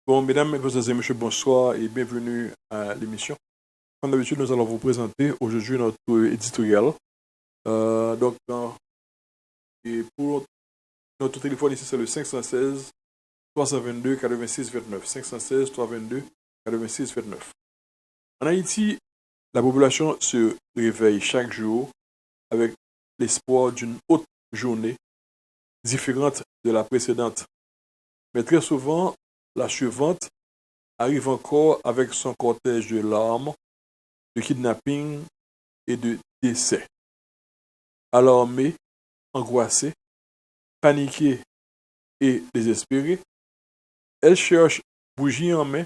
Bon, mesdames, mesdemoiselles et messieurs, bonsoir et bienvenue à l'émission. Comme d'habitude, nous allons vous présenter aujourd'hui notre éditorial. Et pour notre téléphone ici, c'est le 516 322 86 29. 516 322 86 29. En Haïti, la population se réveille chaque jour avec l'espoir d'une autre journée différente de la précédente. Mais très souvent, la suivante arrive encore avec son cortège de larmes, de kidnapping et de décès. Alarmés, angoissés, paniqués et désespérés, elle cherche, bougie en main,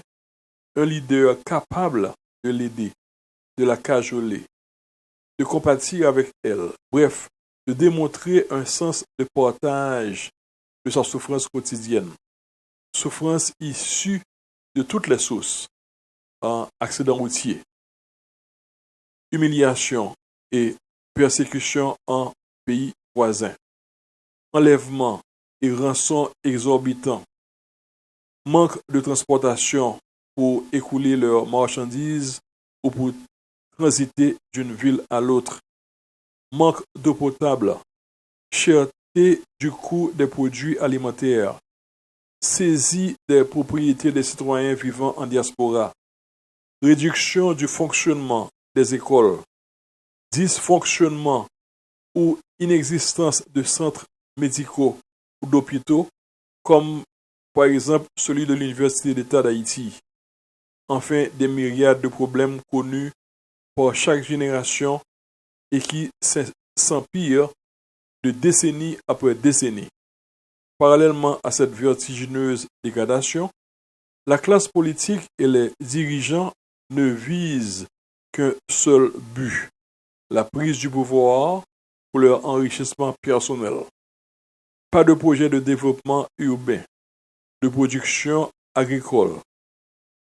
un leader capable de l'aider, de la cajoler, de compatir avec elle, bref, de démontrer un sens de partage de sa souffrance quotidienne, souffrance issue de toutes les sources, en accident routier, humiliation et persécution en pays voisins, enlèvement et rançon exorbitants, manque de transportation pour écouler leurs marchandises ou pour transiter d'une ville à l'autre, manque d'eau potable, cherté du coût des produits alimentaires, saisie des propriétés des citoyens vivant en diaspora, réduction du fonctionnement des écoles, dysfonctionnement ou inexistence de centres médicaux ou d'hôpitaux, comme par exemple celui de l'Université d'État d'Haïti. Enfin, des myriades de problèmes connus par chaque génération et qui s'empirent de décennie après décennie. Parallèlement à cette vertigineuse dégradation, la classe politique et les dirigeants ne visent qu'un seul but, la prise du pouvoir pour leur enrichissement personnel. Pas de projet de développement urbain, de production agricole,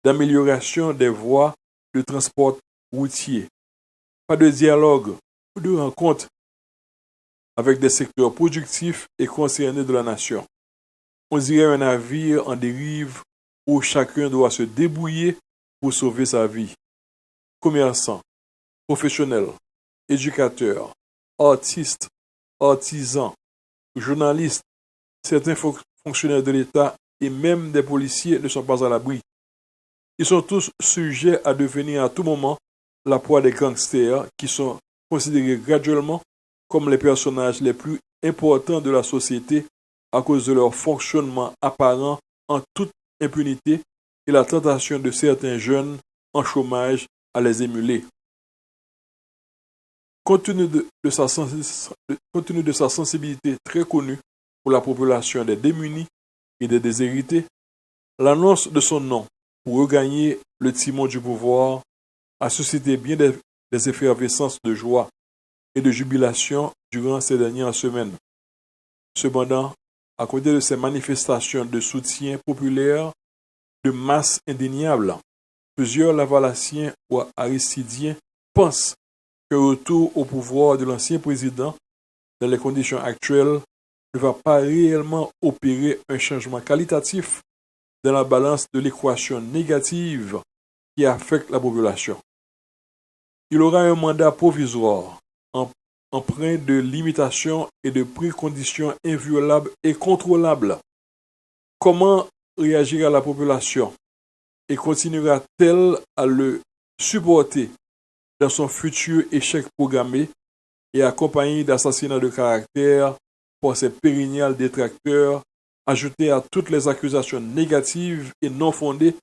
d'amélioration des voies de transport routier, pas de dialogue ou de rencontre avec des secteurs productifs et concernés de la nation. On dirait un navire en dérive où chacun doit se débrouiller pour sauver sa vie. Commerçants, professionnels, éducateurs, artistes, artisans, journalistes, certains fonctionnaires de l'État et même des policiers ne sont pas à l'abri. Ils sont tous sujets à devenir à tout moment la proie des gangsters qui sont considérés graduellement comme les personnages les plus importants de la société à cause de leur fonctionnement apparent en toute impunité et la tentation de certains jeunes en chômage à les émuler. Compte tenu de sa sensibilité très connue pour la population des démunis et des déshérités, l'annonce de son nom pour regagner le timon du pouvoir a suscité bien des effervescences de joie et de jubilation durant ces dernières semaines. Cependant, à côté de ces manifestations de soutien populaire de masse indéniable, plusieurs Lavalassiens ou Aristidiens pensent que le retour au pouvoir de l'ancien président, dans les conditions actuelles, ne va pas réellement opérer un changement qualitatif dans la balance de l'équation négative qui affecte la population. Il aura un mandat provisoire, empreint de limitations et de préconditions inviolables et contrôlables. Comment réagira la population et continuera-t-elle à le supporter dans son futur échec programmé et accompagné d'assassinats de caractère par ses pérignales détracteurs, ajoutés à toutes les accusations négatives et non fondées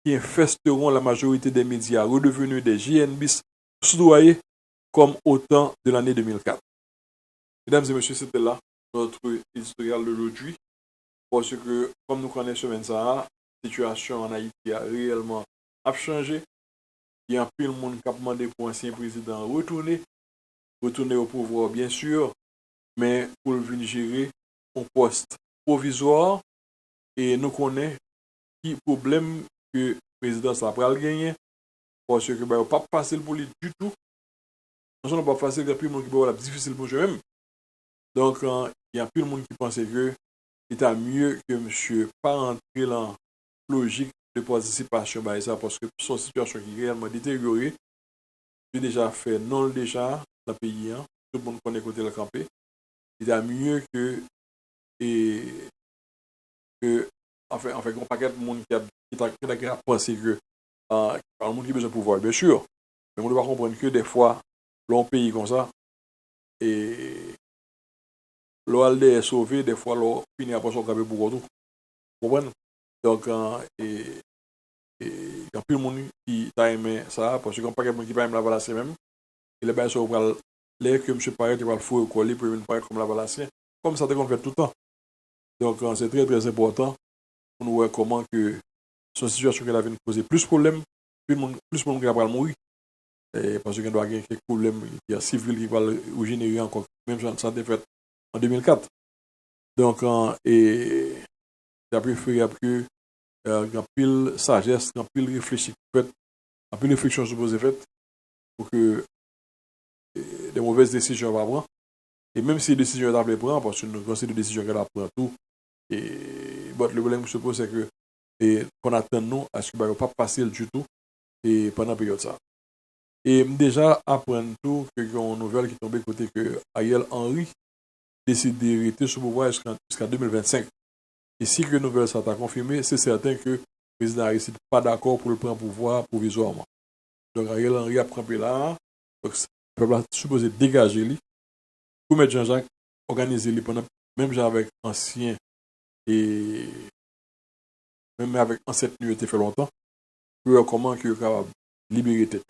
qui infesteront la majorité des médias redevenus des JNBis soudoyés comme au temps de l'année 2004. Mesdames et messieurs, c'était là notre éditorial d'aujourd'hui, parce que, comme nous connaissons ça, la situation en Haïti a réellement changé. Il y a un peu de monde qui a demandé pour l'ancien président retourner au pouvoir, bien sûr, mais pour venir gérer un poste provisoire. Et nous connaissons qui problème que le président a pas gagné, parce que ce n'est pas facile pour lui du tout. Ce n'est pas facile, il y a plus de monde qui est difficile pour eux-mêmes. Donc, il y a plus de monde qui pense que c'est mieux que monsieur pas rentrer logique de participation bah, ça, parce que son situation qui est réellement détériorée. J'ai déjà fait non déjà dans le pays, hein, tout le monde connaît côté le campé. Il a mieux et, enfin, un paquet de monde qui a pensé que le monde qui a besoin de pouvoir, bien sûr. Mais on doit comprendre que des fois, l'on pays comme ça, et l'on est sauvé, des fois, l'on finit après son campé pour tout. Vous comprenez? Donc, il y a plus de monde qui t'a aimé ça, parce qu'il y a un paquet de monde qui n'a pas aimé la valasse même. Il est bien sûr, l'air que M. Paret va le fouet au collier pour une paraître comme la valasse. Comme ça, qu'on fait tout le temps. Donc, c'est très, très important pour nous voir comment que son situation qu'elle a vu nous poser plus de problèmes, plus de monde qui va mourir. Parce qu'il doit y avoir quelques problèmes, il y a civil qui va le générer encore, même si ça a été fait en 2004. Donc, et il a préféré que il y a pile sagesse, il y a pile réfléchir, il y a pile réflexion supposée faite pour que des mauvaises décisions vont prendre. Et même si les décisions sont prendre, parce que nous considérons des décisions qu'elle a pris tout, et bon, le problème que je pose, c'est que qu'on attend nous à ce que ne pas passer du tout et pendant la période ça. Et déjà apprendre tout que y a une nouvelle qui tombait côté que Ariel Henry décide d'hériter ce pouvoir jusqu'à 2025. Et si que nouvelle ça t'a confirmé, c'est certain que le président Aristide n'est pas d'accord pour le prendre pouvoir provisoirement. Donc Ariel Henry a pris là, donc le peuple a supposé dégager lui, pour mettre Jean-Jacques, organiser lui pendant, même avec ancien et même avec ancien nuit était fait longtemps, pour voir comment il est capable de libérer tête.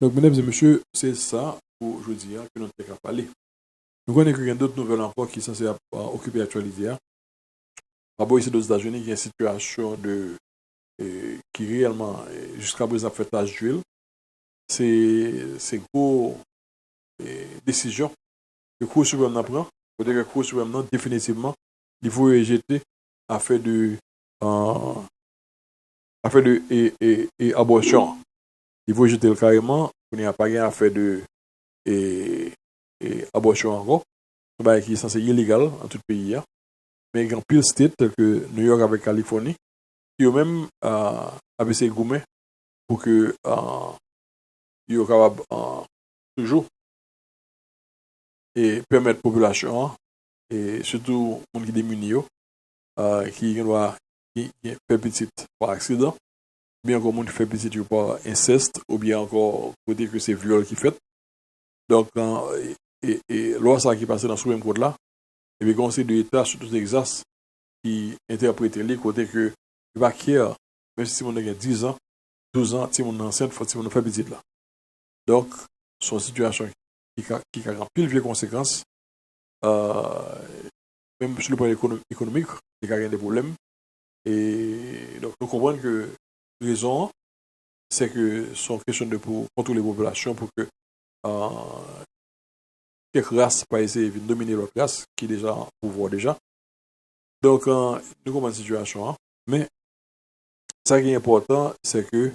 Donc, mesdames et messieurs, c'est ça pour aujourd'hui que nous avons parlé. Nous connaissons qu'il y a d'autres nouvelles encore qui sont censées occuper l'actualité. D'abord, ici, aux États-Unis, il y a une situation qui réellement, jusqu'à présent, fait tâche d'huile. C'est gros décision que le Cour suprême prend. Peut-être que le Cour suprême, définitivement, il faut rejeter affaire de abortion. Il faut jeter le carrément, il n'y a pas affaire de abortion encore, qui est censé illégal en tout pays. Mais il y a pile state tel que New York avec Californie, qui ont même essayé de gommer pour que ils soient capables toujours et permettre la population, et surtout les gens qui démunis, qui fait petite par accident, bien encore les gens qui fait petite par inceste, ou bien encore côté que c'est viol qui fait. Donc, et loi ça qui passe dans ce Supreme Court là, et bien conseil de l'État sur tout Texas qui interprète les côtés que il va quitter, même si on a 10 ans, 12 ans, si on est enceinte, faut si on fait petite là. Donc, son situation qui a grand pile de conséquences, même sur le plan économique, il y a des problèmes. Et donc, nous comprenons que la raison, c'est que son question de pour contrôler les populations pour que quelques races pas essayer de dominer l'autre race qui est déjà en pouvoir déjà. Donc, nous comprenons la situation. Mais, ce qui est important, c'est que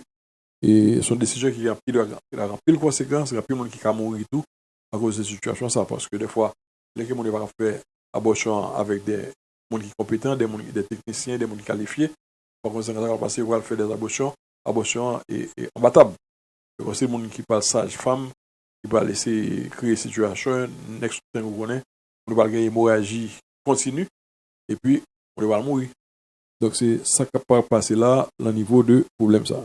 son décision qui a rempli de conséquences, il y a plus de monde qui a mourir tout à cause de cette situation. Ça, parce que des fois, les gens vont faire abortion avec des gens qui sont compétents, des techniciens, des gens qualifiés. Par contre, on va passer à faire des abortions et imbattables. C'est des gens qui parlent sage-femme, qui va laisser créer une situation, next time vous connaissez, on va gagner une hémorragie continue, et puis on va mourir. Donc c'est ça qui va passer là, au niveau de problème ça.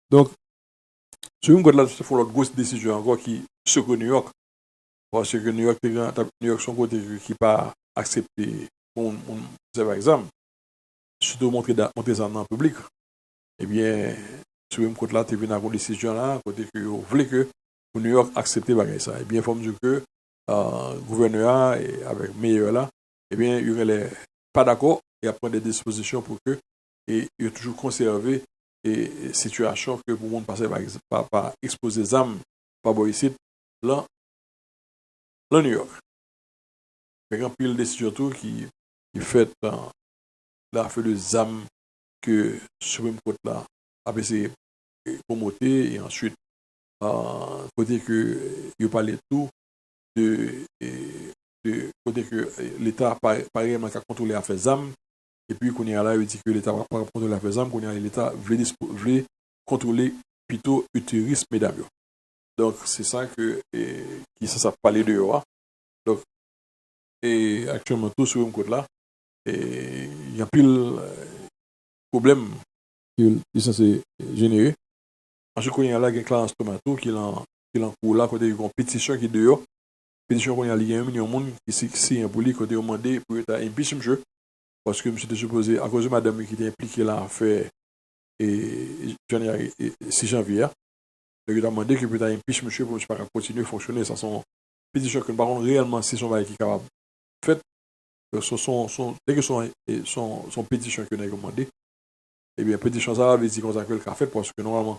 Donc, sur une là, il faut l'autre grosse décision encore qui secoue New York. Parce que New York son côté qui pas accepté par exemple, surtout montrer ça dans le public. Eh bien, sur une côté là, tu viens à une décision là, côté que vous voulez que New York accepte ça. Eh bien, il faut dire que le gouverneur et avec meilleur là, eh bien, il n'est pas d'accord et à prendre des dispositions pour que il ait toujours conservé et situation que pour monde passer par exposer des armes par ici là New York. Il y a un pile de décision qui fait la fait des armes que Supreme Court là a essayé de promoter et ensuite côté que il parlait tout de côté que l'État pas réellement qu'à contrôler affaires armes Et puis, qu'on y a là, il dit que l'État va pas contrôler la faisable, qu'on y a l'État veut contrôler plutôt utérus, mesdames. Donc, c'est ça qui ça parler de yo. Donc, et actuellement, tout sur le côté là, et il y a pile problème qui est censé générer. Ensuite, qu'on y a là, il y a Clarence Tomato qui est en cours là, côté de compétition qui est dehors. Pétition qu'on y a, il y a 1 million de monde qui s'est pour lui, côté demandé pour être impeach, monsieur. Parce que monsieur était supposé, à cause de madame qui était impliquée dans l'affaire, et 6 janvier, il a demandé que peut-être impeach, monsieur, pour ne pas continuer à fonctionner sans son pétition, que par contre, réellement, si son bail qui est capable de faire, dès que son pétition qu'on a demandé, eh bien, pétition ça veut dire qu'on a fait le café, parce que normalement,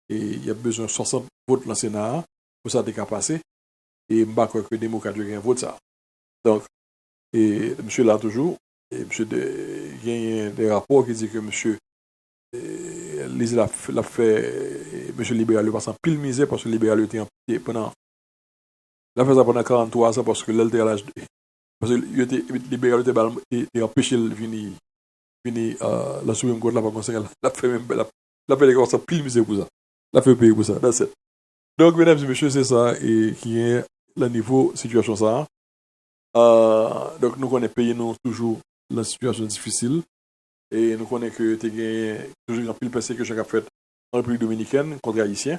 il y a besoin de 60 votes dans le Sénat pour ça de passer, et je ne crois que les démocrates ont un vote ça. Donc, et monsieur là toujours, et monsieur il y a des rapports qui disent que monsieur l'a fait, monsieur libéral, il passe en pile misère parce que le libéral était pendant. Il a fait ça pendant 43 ans parce que l'elle à l'âge de. Parce que le libéral était empêché de venir la Supreme Court là par conséquent. Il a fait même. Il a fait les gars, ça pile misère pour ça. Il a fait payer pour ça. That's it. Donc, mesdames et messieurs, c'est ça et qui est le niveau situation ça. Donc, nous connaissons pays, nous toujours la situation difficile. Et nous connaissons que tu as toujours un pile passé que chaque fait en République dominicaine contre Haïtiens.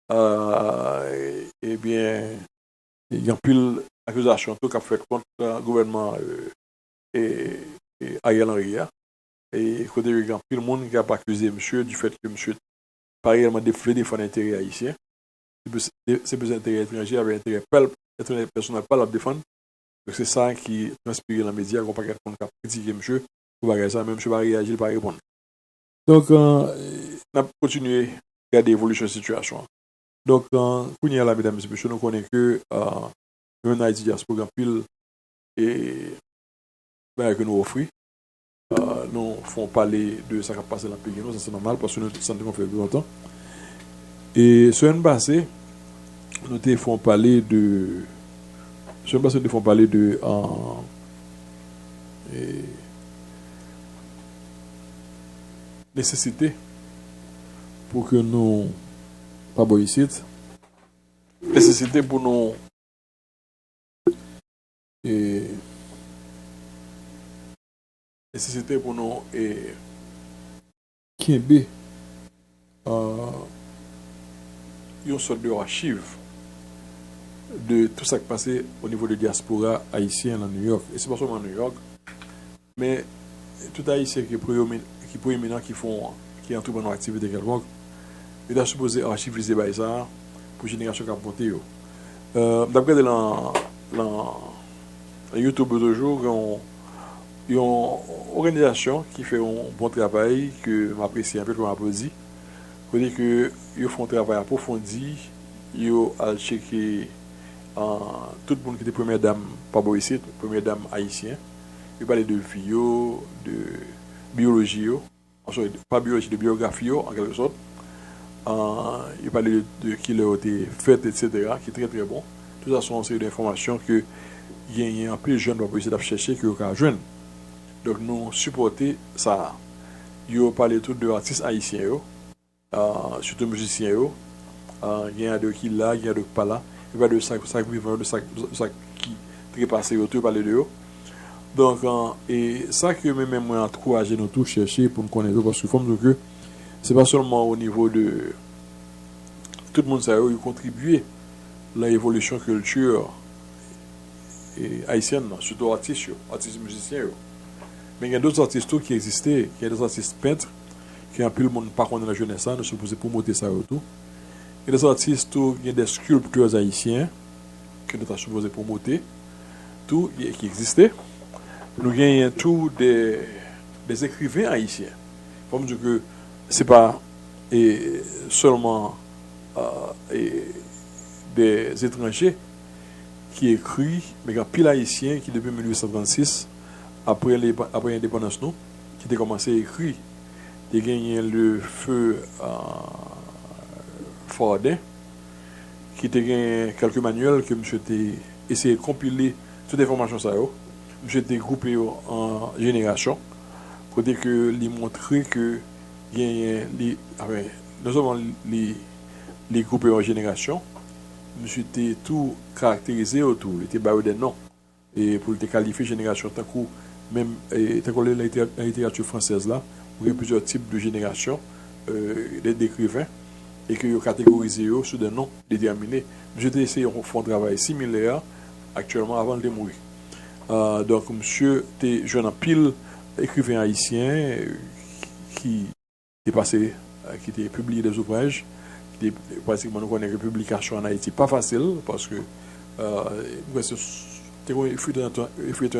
Eh bien, il y a un pile accusation tout qu'a fait contre le gouvernement et Ariel Henry. Et côté il y a un pile monde qui a accusé monsieur du fait que monsieur pas réellement défendre l'intérêt haïtien. C'est besoin d'intérêt étranger avec intérêt personnel pas la défendre. Donc c'est ça qui transpire dans les médias, qu'on pas quelqu'un qui a critiqué monsieur, pour pas ça, même monsieur va réagir, pas répondre. Donc, on a continué à regarder l'évolution de la situation. Donc, pour nous, là, mesdames et messieurs, nous connaissons que même dans Haïti, il y a ce programme pile et que nous offrons. Nous faisons parler de ça qui a passé dans le pays, ça c'est normal parce que nous sommes fait longtemps. Et sur une base, nous faisons parler de. Sur une base, nous faisons parler de. Nécessité pour que nous pas ici, nécessité pour nous nécessité pour nous qui est une sorte de archive de tout ça qui passé au niveau de diaspora haïtienne à New York, et c'est pas seulement à New York, mais tout haïtien qui est proéminent qui entre dans l'activité quelconque, il est supposé archiviser ça pour génération qui a monté. D'après dans YouTube de jour, il y a une organisation qui fait un bon travail que m'apprécie un peu comme applaudi. C'est-à-dire que ils font un travail approfondi, ils ont checké tout le monde qui était première dame pas ici, première dame haïtienne. Ils parlaient de vie, de biologie, pas biologie, de biographie en quelque sorte. Il parlait de qui leur a été fait, etc., qui est très très bon. Tout ça sont une série d'informations que il y a un peu de jeunes qui vont essayer de chercher, qui vont joindre. Donc nous supporter ça. Ils ont parlé tout de artistes haïtiens, surtout musiciens. Il y a de qui là, il y a de pas là. Il y a de ça vivant, de ça qui très passé, ils parler de eux. Donc, et ça que même moi encouragé nous tous chercher pour nous connaître, parce que que c'est pas seulement au niveau de tout le monde ça a contribué à l'évolution culture haïtienne, surtout artistes musiciens. Mais il y a d'autres artistes qui existaient, il y a des artistes peintres qui ont pu le monde par contre dans la jeunesse, nous sommes supposés promouvoir ça et tout. Il y a des artistes, il y a des sculpteurs haïtiens que nous sommes supposés promouvoir, tout qui existait. Nous gagnons tous des écrivains haïtiens. Il faut me dire que ce n'est pas seulement des étrangers qui écrivent, mais il y a pile haïtiens qui, depuis 1836, après l'indépendance, qui ont commencé à écrire. Il y a gagné le feu Fordin, qui a gagné quelques manuels que monsieur a essayé de compiler toutes les informations. Monsieur a groupé en génération. côté que lui montrer que il y a non seulement les groupes en génération, monsieur était tout caractérisé autour, il était barré des noms et pour te qualifier génération tant que même tant que la littérature française là, il y a plusieurs types de générations d'écrivains et que vous catégorisez sur des noms déterminés. Monsieur était essayé de faire un travail similaire actuellement avant de mourir. Donc monsieur était jeune en pile écrivain haïtien qui est passé, qui était publié des ouvrages. Pratiquement nous connaissons que publication en Haïti pas facile parce que il fut un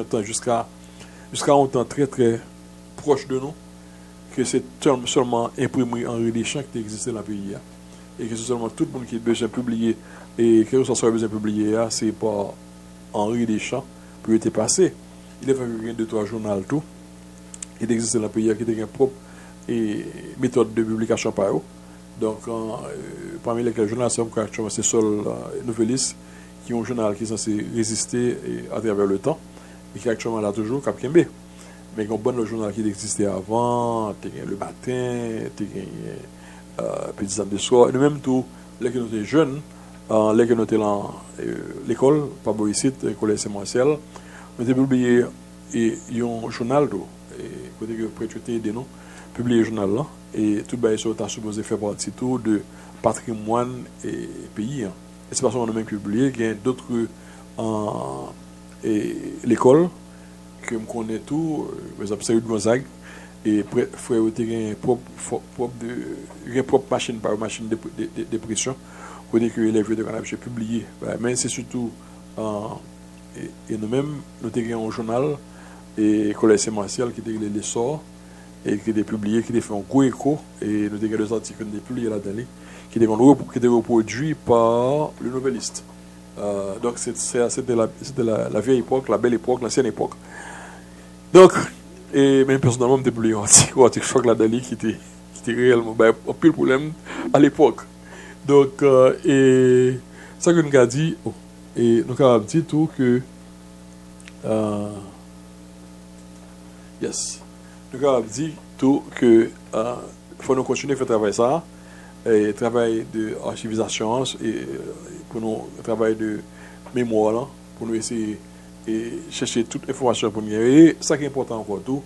temps jusqu'à un temps très très proche de nous que c'est seulement imprimé en Deschamps qui existait dans le pays et que c'est seulement tout le monde qui a besoin de publier et que ça soit besoin de publier c'est pas Henri Deschamps pour être passé. Il a fait deux trois journaux tout il existait dans le pays qui était une propre méthode de publication par eux. Donc, parmi lesquels journalistes, c'est Sol Novelis, qui est un journal qui est censé résister à travers le temps, et qui actuellement là toujours, Cap Kembe. Mais il y a un bon journal qui existait avant, le matin, petit samedi soir, et même tout, les que nous étions jeunes, les que nous étions dans l'école, pas Boïcite, l'école essentielle, nous avons publié un journal, côté que prêter des noms, publié un journal là. Et tout le monde est supposé faire partie tout de patrimoine et pays. Et c'est pas seulement nous-mêmes qui publions, il y a d'autres l'école que je connais tout, par exemple, c'est Gonzague, et frère une propre machine par machine de pression, pour dire que les vieux de Canada j'ai publié. Mais c'est surtout, et nous-mêmes, nous avons un journal, et collège sémentiel qui était l'essor, et qui était publié, qui était fait un gros écho, et nous avons des articles qui étaient publiés là-dedans, qui étaient reproduits par le novelliste. Donc c'était la vieille époque, la belle époque, l'ancienne époque. Donc, et même personnellement, j'ai publié un article choc là-dedans qui était réellement un pile problème à l'époque. Donc, et ça que nous avons dit, et nous avons dit tout que yes. Nous avons dit tout que faut nous continuer à faire travailler ça, et travail de archivisation et pour nous travail de mémoire là, pour nous essayer et chercher toute information pour nous. Et ça qui est important encore tout,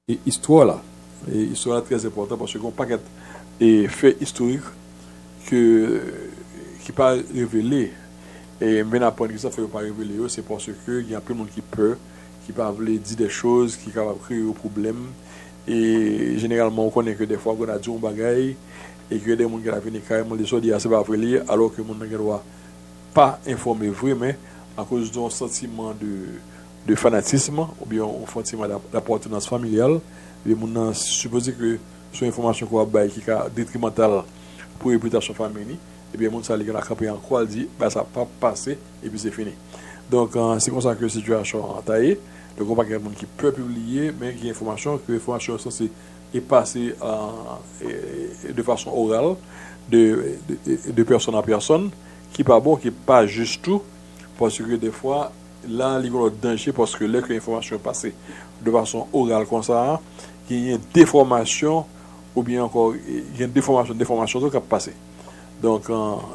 et histoire là, et histoire là très important parce qu'on paquet et fait historique qui pas révélé et même apprendre que ça fait pas révéler c'est parce que il y a plein de monde qui peur qui pas veut dire des choses qui capable créer un problème. Et généralement on connaît que des fois on a dit un bagaille et que des gens qui viennent carrément les dire c'est pas vrai alors que mon ne doit pas informer vrai mais à cause d'un sentiment de fanatisme ou bien un sentiment d'appartenance familiale les gens supposé que son information qu'on a qui est détrimentale pour la réputation famille et bien mon ça les gars camper en quoi dit bah ça pas passer et puis c'est fini. Donc c'est comme ça que la situation a taillé. Donc on va quelqu'un qui peut publier, mais qui a information que l'information est passée de façon orale, de personne à personne, qui n'est pas bon, qui n'est pas juste tout, parce que des fois, là, il y a un danger, parce que l'information est passée de façon orale comme ça, il y a une déformation, ou bien encore, il y a une déformation qui a passé. Donc,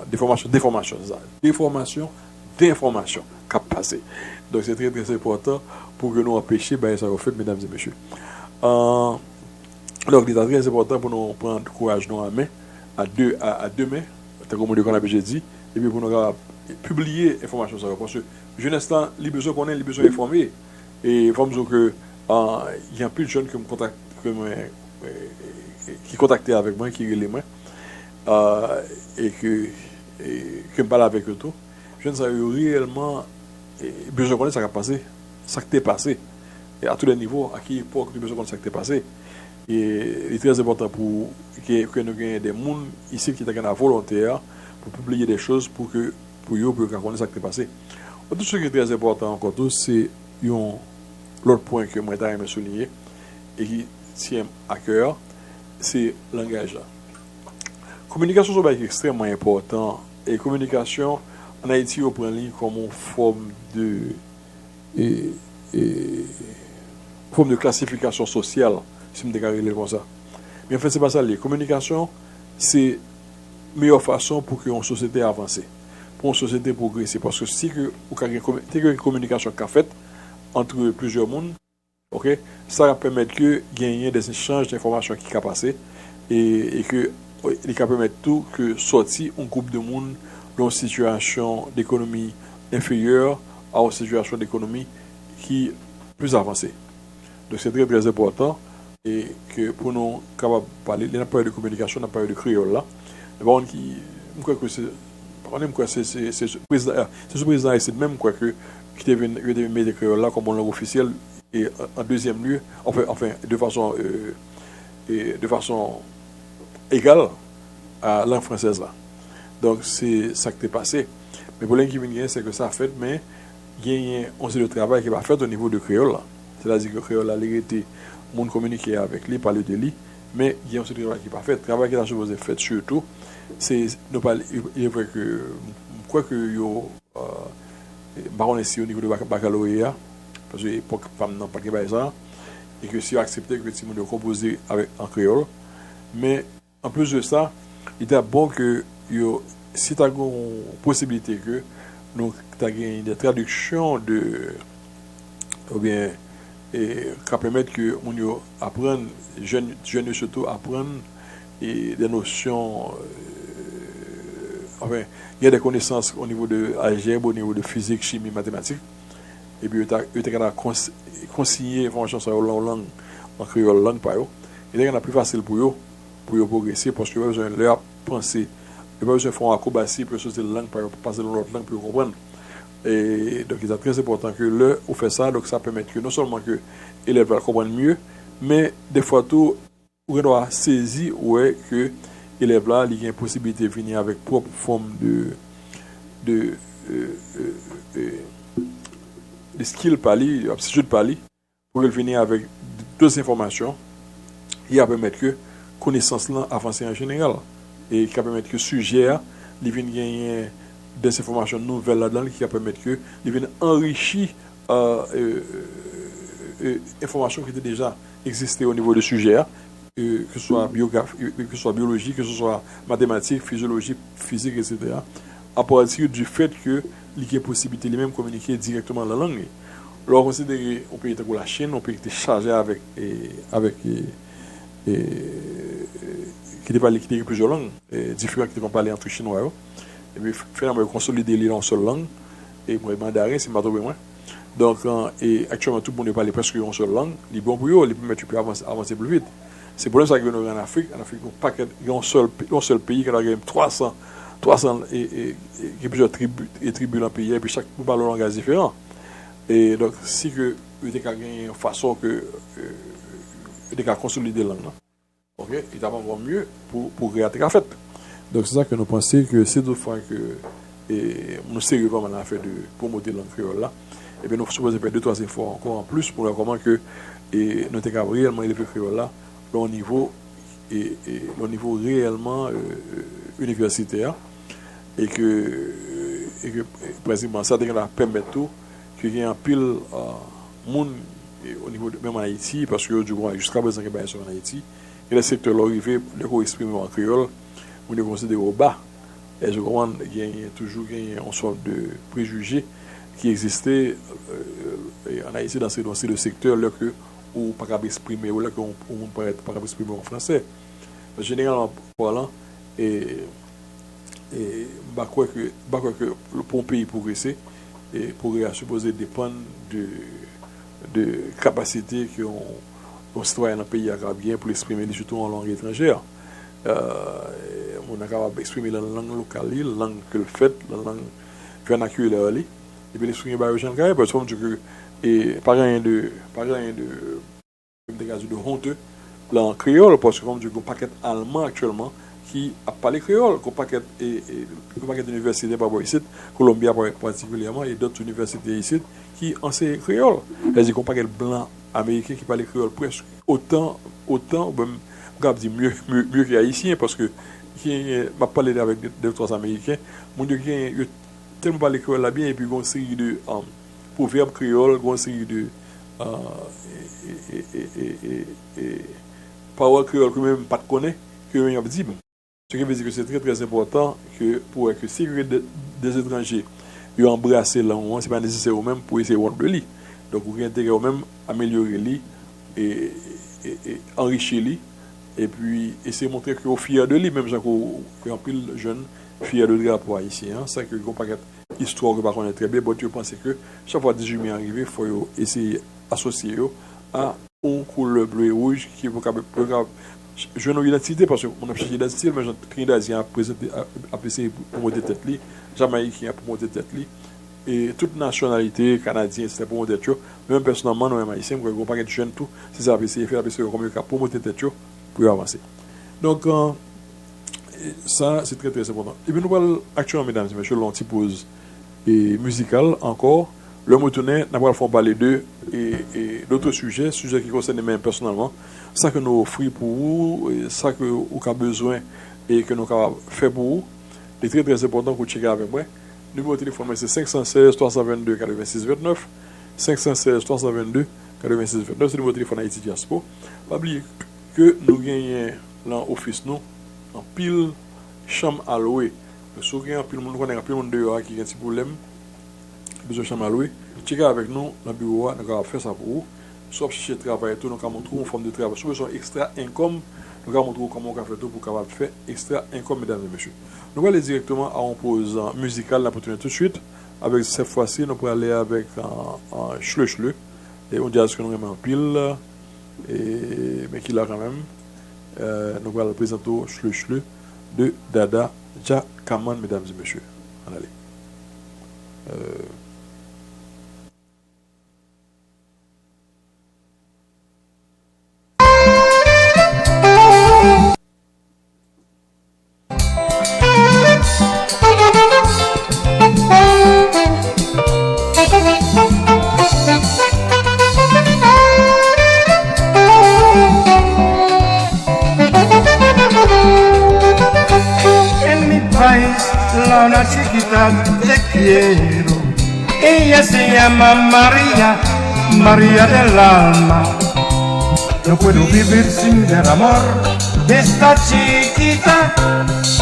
déformation, d'information qui a passé. Donc, c'est très, très important pour que nous empêchions ça au fait, mesdames et messieurs. Donc, il est très important pour nous prendre courage dans la main, à deux mains, comme on a déjà dit, et puis pour nous publier l'information. Parce que jeunesse là, les besoins qu'on a, les besoins informés. Et il faut dire que il y a plus de jeunes qui contactaient avec moi, qui relaient moi, et que je parle avec eux tout. Je ne sais réellement besoin de connaître ça qui a passé, ça qui est passé, et à tous les niveaux, à quelle époque nous besoin de ça qui est passé. Et il est très important pour que nous ayons des gens ici qui sont volontaires pour publier des choses pour eux connaissent ça qui est passé. Autre chose qui est très important encore tout, c'est l'autre point que moi j'ai souligné et qui tient à cœur, c'est le langage. Communication c'est extrêmement important et communication en Haïti on prend comme une forme de classification sociale si je me déclare comme ça. Mais en fait, c'est pas ça. Les communications, c'est la meilleure façon pour que une société avance, pour une société progresse. Parce que si vous avez une communication qu'a faite entre plusieurs mondes, ok, ça va permettre que gagner des échanges d'informations qui sont passés et que il va permettre tout que sortir un groupe de monde dans une situation d'économie inférieure à une situation d'économie qui est plus avancée. Donc c'est très très important et que pour nous capables de parler, on a parlé de communication, on a parlé de créole là. Bon qui crois que c'est ce président ici même quoi que qui devait mettre créole là comme langue officielle et en deuxième lieu enfin de façon égale à la langue française là. Donc c'est ça qui est passé. Mais pour l'inquiétude qui vient c'est que ça a fait mais il y a un de travail qui va faire au niveau de créole là. C'est-à-dire que le créole a été monde communiquer avec lui, parler de lui, mais il y a aussi un travail qui n'est pas fait. Le travail qui est supposé faire surtout, c'est ne pas. Il est vrai que je crois que yo baron ici au niveau de baccalauréat, parce que l'époque femme n'a pas que ça, et que si on acceptait que Timon de composer avec en créole, mais en plus de ça, il est bon que yo, si tu as une possibilité que nous tu des traductions de ou bien et qui permettent que on apprenne jeunes surtout apprennent et des notions enfin il y a des connaissances au niveau de algèbre au niveau de physique chimie mathématiques et puis tu es capable consigner information sur la langue en créole langue par eux et c'est plus facile pour eux progresser parce que besoin leur penser ils besoin faire acrobatie pour sortir la langue pour passer dans l'autre langue pour comprendre. Et donc, il est très important que le on fait ça, donc ça permet que non seulement que l'élève va comprendre mieux, mais des fois tout, on doit saisir ouais, que l'élève là, il y a une possibilité de venir avec propre forme de, de skill parler, aptitude parler, pour qu'il vienne avec deux informations, il va permettre que connaissance là avance en général et qui va permettre que sujet il vienne gagner des informations nouvelles là-dedans qui va permettre que ils viennent enrichir informations qui étaient déjà existées au niveau du sujet, que ce soit que ce soit biologie, que ce soit mathématiques, physiologie, physique, etc. À partir du fait que il y a possibilité de même communiquer directement la langue. Alors, on considère qu'on peut être pour la Chine, on peut être chargé avec qui parle plusieurs langues différentes qui vont parler entre chinois. Et puis finalement consolider les en seule langue et moi mandarin c'est pas trop moins donc et actuellement tout le monde parle presque en seule langue les bon pour eux les permettre tu peux avancer plus vite c'est pour ça que nous en Afrique on paquet un seul pays qui a 300 et plusieurs tribus dans le pays et puis chaque parle un langage différent et donc si que il y a une façon que il y a consolider la langue OK il va encore mieux pour créer la fête. Donc c'est ça que nous pensons que c'est deux fois que nous sérieux vraiment dans l'affaire de promouvoir la langue créole là et bien nous supposons faire 2-3 efforts encore en plus pour voir comment que nous sommes réellement élevé créole là au niveau au niveau réellement universitaire et que précisément ça va permettre tout qu'il y ait un pile monde au niveau de même en Haïti parce que du coup jusqu'à présent qu'il y a en Haïti et le secteur là arrivé le exprimer en créole on est considéré au bas. Et je comprends qu'il y a toujours une sorte de préjugé qui existait en Haïti dans le secteur là que on pas capable exprimer ou là qu'on peut être pas capable exprimer en français. Généralement parlant et bah quoi que pour un pays progresser et progrès supposé dépendre de capacité que on citoyen dans le pays a bien pour l'exprimer surtout en langue étrangère. On est capable d'exprimer la langue locale, la langue que le fait, la langue vernaculaire, et puis l'exprimer par les gens parce que pas rien de honteux là en créole parce que comme du coup paquet allemand actuellement qui a parlé créole qu'on paquet d'universités par ici Columbia particulièrement et d'autres universités ici qui enseignent créole c'est-à-dire qu'on paquet blanc américain qui parle créole presque autant même on dit mieux que les haïtiens parce que m'a parlé avec deux trois américains mon dieu qui tellement parler créole là bien et puis une série de proverbes créoles une série de parole créole que même pas de connaître, que même dit. Ce qui veut dire que c'est très très important que pour que si des étrangers ils embrassent la langue, c'est pas nécessaire même pour essayer de lui. Donc vous intérêt même améliorer lui et enrichir lui et puis essayer de montrer que vous fiers de lui, même si vous en pile jeune fiers de drapeau haïtien. Ça que vous pas histoire que par contre très bien, je pense que chaque fois 18 mai arrivé, il faut essayer d'associer à une couleur bleu et rouge qui vous je n'ai identité parce que mon cherché d'identité, mais Trinidadien a essayé pour monter tête li, Jamaïcain pour monter tête li, et toute nationalité canadienne c'était pour monter tête. Même personnellement, nous haïtiens, nous pas de jeunes tout, c'est ça essayer faire comme pour monter tête pour avancer. Donc ça c'est très très important. Et puis nous parlons actuellement, mesdames et messieurs, l'on pause et musical encore. Le mot tourné, nous allons parler d'eux et d'autres sujets qui concernent même personnellement. Ça que nous offrons pour vous, ça que vous avez besoin et que nous avons fait pour vous. C'est très très important que vous checkez avec moi. Le numéro de téléphone c'est 516 322 86 29. 516 322 86 29. C'est le numéro de téléphone Haïti Diaspo. Pas oublier que nous gagnons dans l'office nous en pile chambre à louer. Si vous avez un pile monde dehors qui a un petit problème, besoin de chambre à louer, checkez avec nous dans le bureau, nous allons faire ça pour vous. Soit chercher travail, nous allons montrer une forme de travail. Si vous avez extra income, nous allons montrer comment on peut faire tout pour capable faire extra income, mesdames et messieurs. Nous allons aller directement à une pause musicale, la prochaine tout de suite. Avec cette fois-ci, nous allons aller avec un chle et on dit à ce que nous avons en pile, mais qu'il a quand même. Nous allons présenter chle de Dada Jakaman, mesdames et messieurs. Allez. Una chiquita te quiero, ella se llama María, María del alma. No puedo vivir sin el amor de esta chiquita,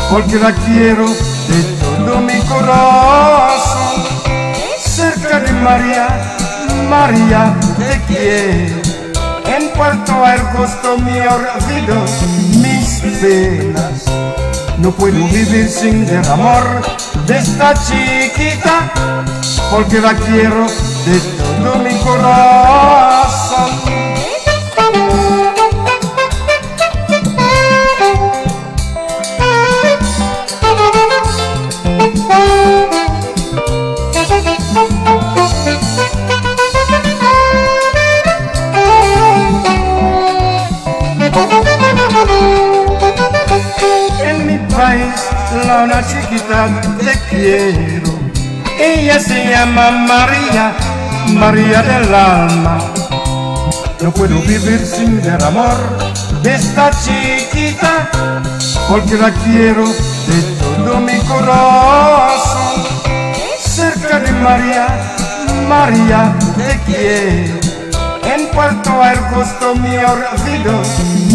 porque la quiero de todo mi corazón. Cerca de María, María te quiero. En cuanto al gusto me olvido mis penas. No puedo vivir sin el amor de esta chiquita, porque la quiero de todo mi corazón. Una chiquita te quiero, ella se llama María, María del alma. No puedo vivir sin el amor de esta chiquita, porque la quiero de todo mi corazón. Cerca de María, María te quiero. En cuanto al gusto me olvido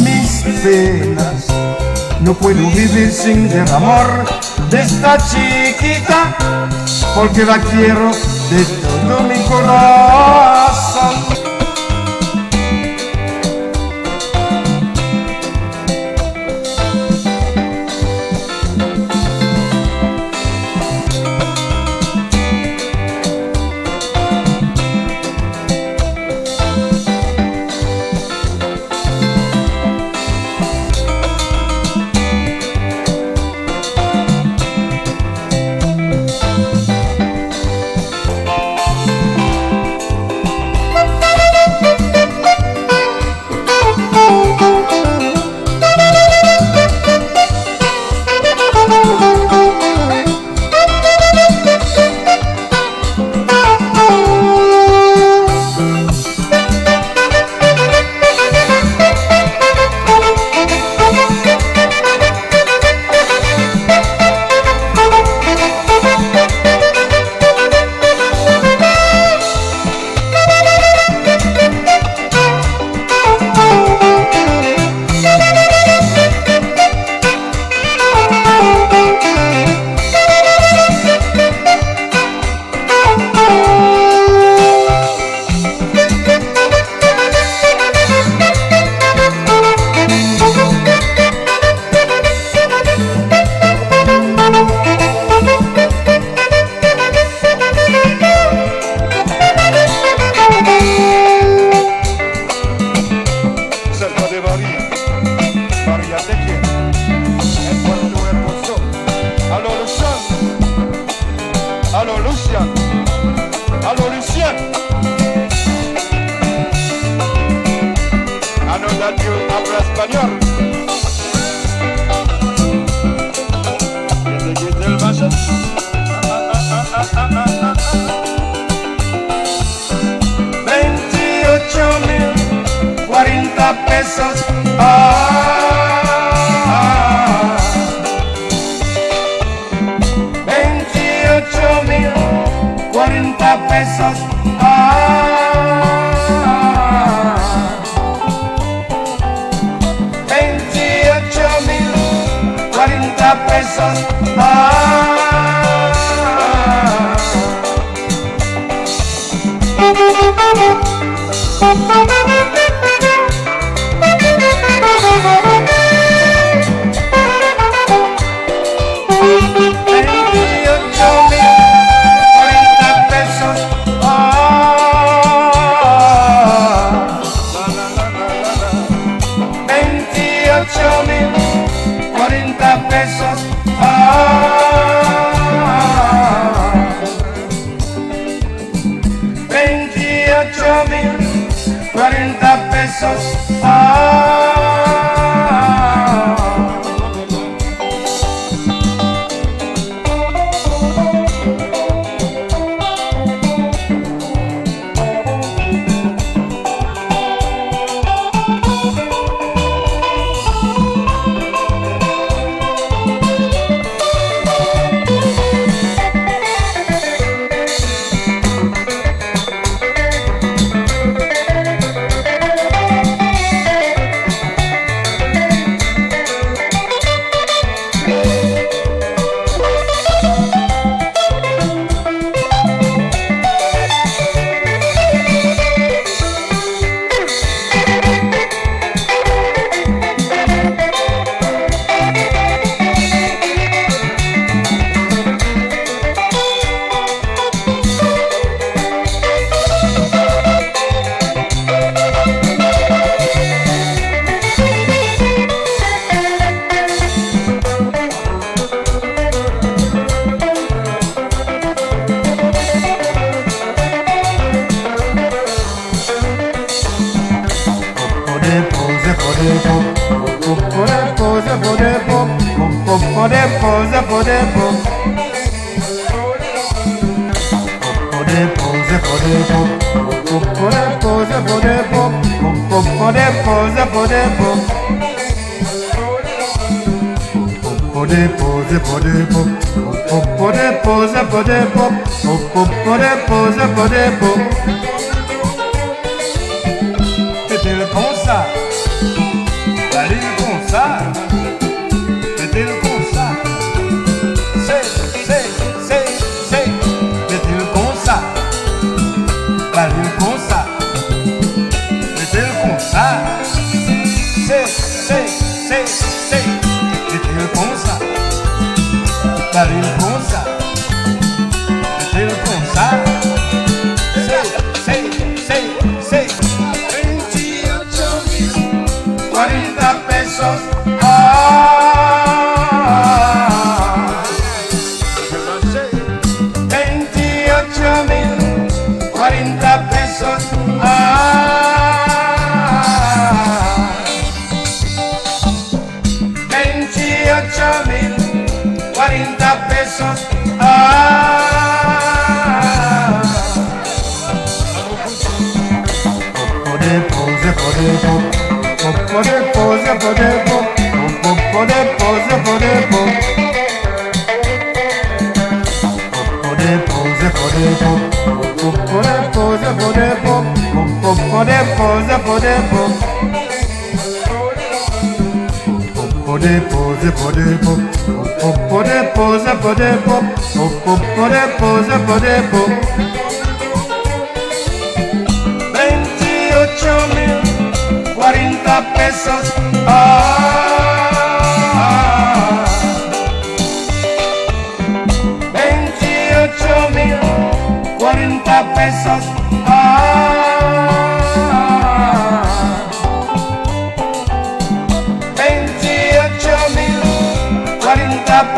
mis penas. No puedo vivir sin el amor de esta chiquita, porque la quiero de todo mi corazón. Lucien. Allô, Lucien. I know that you habla español. ¿Qué el vaso? 40 pesos. 40 pesos. 40 pesos.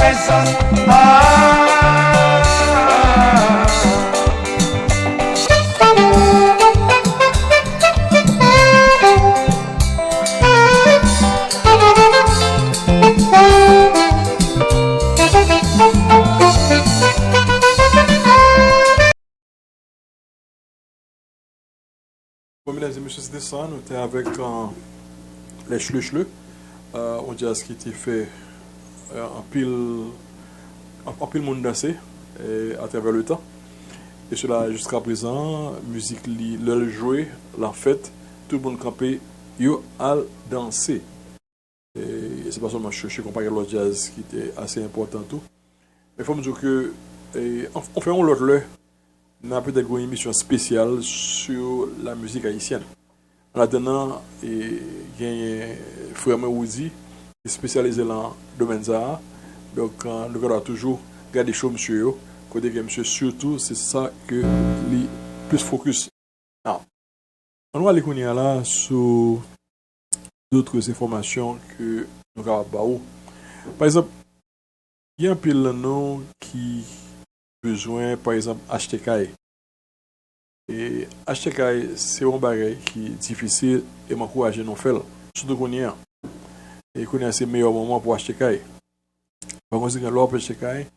pesos. mesdames et messieurs, c'était ça. Nous étions avec les Chleux, un jazz qui était fait en pile monde dansé à travers le temps. Et cela jusqu'à présent, musique le jouer, la fête, tout le monde campé, yo al danser. Et c'est pas seulement je comparer le jazz qui était assez important tout. Mais il faut me dire que on fait un l'autre là, on a peut-être une émission spéciale sur la musique haïtienne. Maintenant, il y a un frère Merouzi qui est spécialisé dans le domaine ça. Donc, nous allons toujours garder chaud monsieur. Côté que monsieur, surtout, c'est ça que les plus focus. Alors, on va aller connaître là sur d'autres informations que nous avons pas. Par exemple, il y a un pile de nom qui besoin, par exemple, HTK. Et HTK, c'est un bagage qui est difficile et m'encourage à nous faire. Surtout qu'on y a. Et qu'on a ces meilleurs moments pour HTK. Par contre, quand l'on HTK,